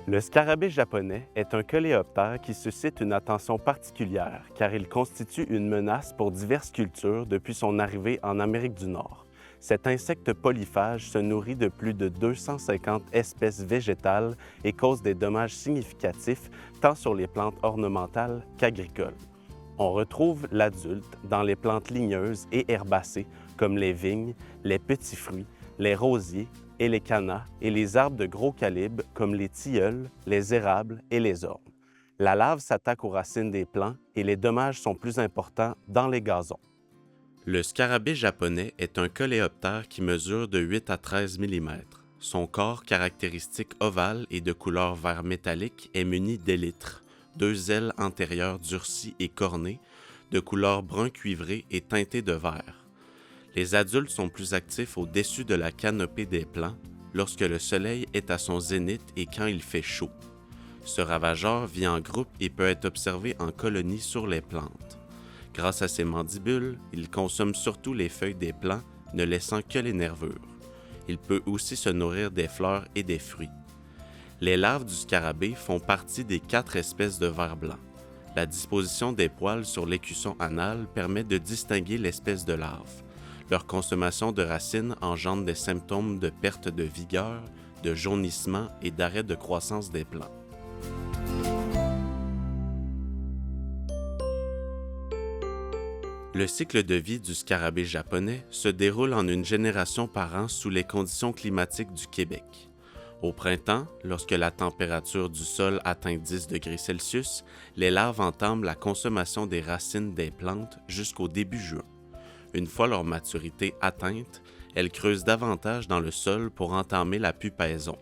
Le scarabée japonais est un coléoptère qui suscite une attention particulière car il constitue une menace pour diverses cultures depuis son arrivée en Amérique du Nord. Cet insecte polyphage se nourrit de plus de 250 espèces végétales et cause des dommages significatifs tant sur les plantes ornementales qu'agricoles. On retrouve l'adulte dans les plantes ligneuses et herbacées comme les vignes, les petits fruits, les rosiers et les cannas et les arbres de gros calibre comme les tilleuls, les érables et les ormes. La larve s'attaque aux racines des plants et les dommages sont plus importants dans les gazons. Le scarabée japonais est un coléoptère qui mesure de 8 à 13 mm. Son corps caractéristique ovale et de couleur vert métallique est muni d'élytres, 2 ailes antérieures durcies et cornées, de couleur brun cuivré et teintées de vert. Les adultes sont plus actifs au-dessus de la canopée des plants lorsque le soleil est à son zénith et quand il fait chaud. Ce ravageur vit en groupe et peut être observé en colonie sur les plantes. Grâce à ses mandibules, il consomme surtout les feuilles des plants, ne laissant que les nervures. Il peut aussi se nourrir des fleurs et des fruits. Les larves du scarabée font partie des 4 espèces de vers blanc. La disposition des poils sur l'écusson anal permet de distinguer l'espèce de larve. Leur consommation de racines engendre des symptômes de perte de vigueur, de jaunissement et d'arrêt de croissance des plants. Le cycle de vie du scarabée japonais se déroule en une génération par an sous les conditions climatiques du Québec. Au printemps, lorsque la température du sol atteint 10 degrés Celsius, les larves entament la consommation des racines des plantes jusqu'au début juin. Une fois leur maturité atteinte, elles creusent davantage dans le sol pour entamer la pupaison,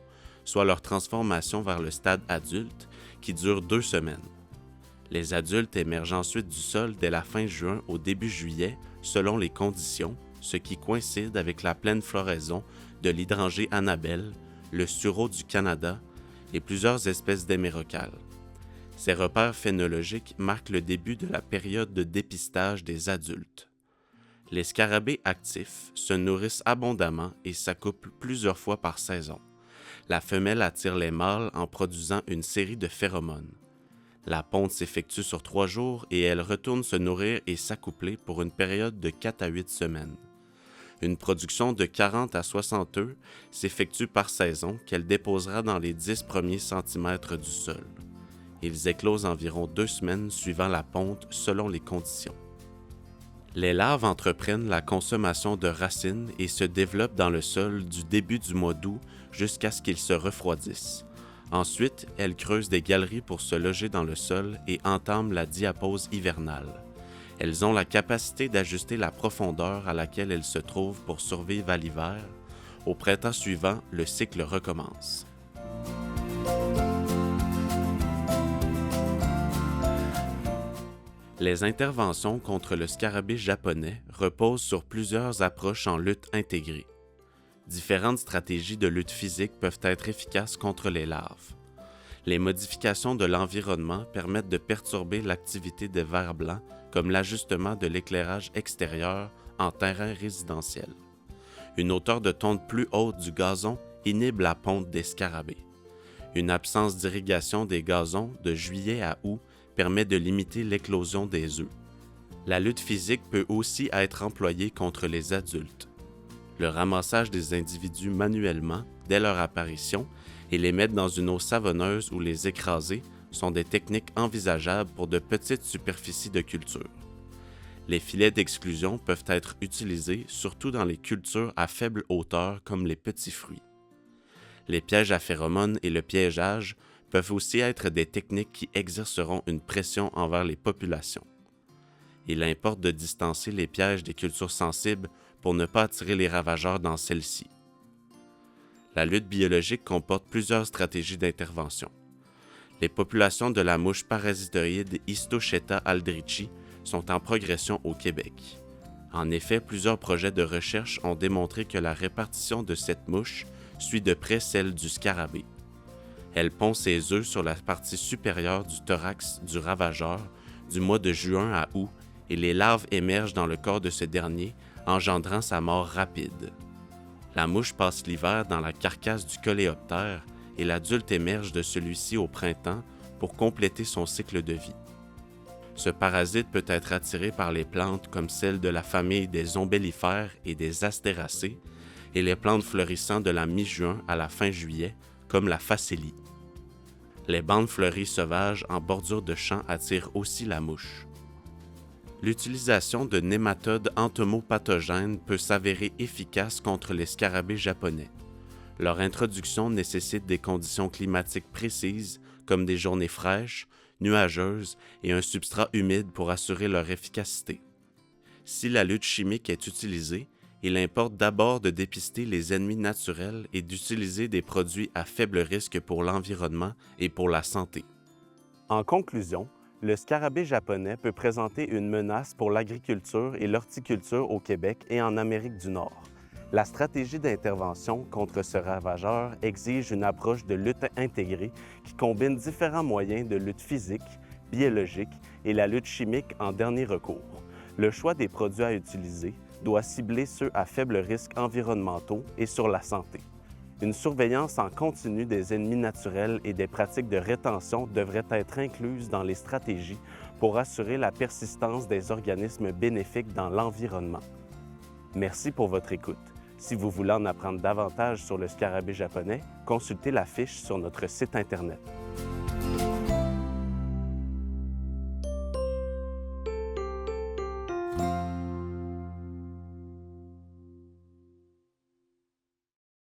soit leur transformation vers le stade adulte, qui dure 2 semaines. Les adultes émergent ensuite du sol dès la fin juin au début juillet, selon les conditions, ce qui coïncide avec la pleine floraison de l'hydrangée Annabelle, le sureau du Canada et plusieurs espèces d'hémérocales. Ces repères phénologiques marquent le début de la période de dépistage des adultes. Les scarabées actifs se nourrissent abondamment et s'accouplent plusieurs fois par saison. La femelle attire les mâles en produisant une série de phéromones. La ponte s'effectue sur 3 jours et elle retourne se nourrir et s'accoupler pour une période de 4 à 8 semaines. Une production de 40 à 60 œufs s'effectue par saison qu'elle déposera dans les 10 premiers centimètres du sol. Ils éclosent environ 2 semaines suivant la ponte selon les conditions. Les larves entreprennent la consommation de racines et se développent dans le sol du début du mois d'août jusqu'à ce qu'ils se refroidissent. Ensuite, elles creusent des galeries pour se loger dans le sol et entament la diapause hivernale. Elles ont la capacité d'ajuster la profondeur à laquelle elles se trouvent pour survivre à l'hiver. Au printemps suivant, le cycle recommence. Les interventions contre le scarabée japonais reposent sur plusieurs approches en lutte intégrée. Différentes stratégies de lutte physique peuvent être efficaces contre les larves. Les modifications de l'environnement permettent de perturber l'activité des vers blancs, comme l'ajustement de l'éclairage extérieur en terrain résidentiel. Une hauteur de tonte plus haute du gazon inhibe la ponte des scarabées. Une absence d'irrigation des gazons de juillet à août permet de limiter l'éclosion des œufs. La lutte physique peut aussi être employée contre les adultes. Le ramassage des individus manuellement dès leur apparition et les mettre dans une eau savonneuse ou les écraser sont des techniques envisageables pour de petites superficies de culture. Les filets d'exclusion peuvent être utilisés surtout dans les cultures à faible hauteur comme les petits fruits. Les pièges à phéromones et le piégeage peuvent aussi être des techniques qui exerceront une pression envers les populations. Il importe de distancer les pièges des cultures sensibles pour ne pas attirer les ravageurs dans celles-ci. La lutte biologique comporte plusieurs stratégies d'intervention. Les populations de la mouche parasitoïde Histocheta aldrichi sont en progression au Québec. En effet, plusieurs projets de recherche ont démontré que la répartition de cette mouche suit de près celle du scarabée. Elle pond ses œufs sur la partie supérieure du thorax du ravageur du mois de juin à août et les larves émergent dans le corps de ce dernier, engendrant sa mort rapide. La mouche passe l'hiver dans la carcasse du coléoptère et l'adulte émerge de celui-ci au printemps pour compléter son cycle de vie. Ce parasite peut être attiré par les plantes comme celles de la famille des ombellifères et des astéracées et les plantes fleurissant de la mi-juin à la fin juillet, comme la facélie. Les bandes fleuries sauvages en bordure de champs attirent aussi la mouche. L'utilisation de nématodes entomopathogènes peut s'avérer efficace contre les scarabées japonais. Leur introduction nécessite des conditions climatiques précises, comme des journées fraîches, nuageuses et un substrat humide pour assurer leur efficacité. Si la lutte chimique est utilisée, il importe d'abord de dépister les ennemis naturels et d'utiliser des produits à faible risque pour l'environnement et pour la santé. En conclusion, le scarabée japonais peut présenter une menace pour l'agriculture et l'horticulture au Québec et en Amérique du Nord. La stratégie d'intervention contre ce ravageur exige une approche de lutte intégrée qui combine différents moyens de lutte physique, biologique et la lutte chimique en dernier recours. Le choix des produits à utiliser doit cibler ceux à faible risque environnementaux et sur la santé. Une surveillance en continu des ennemis naturels et des pratiques de rétention devrait être incluse dans les stratégies pour assurer la persistance des organismes bénéfiques dans l'environnement. Merci pour votre écoute. Si vous voulez en apprendre davantage sur le scarabée japonais, consultez la fiche sur notre site Internet.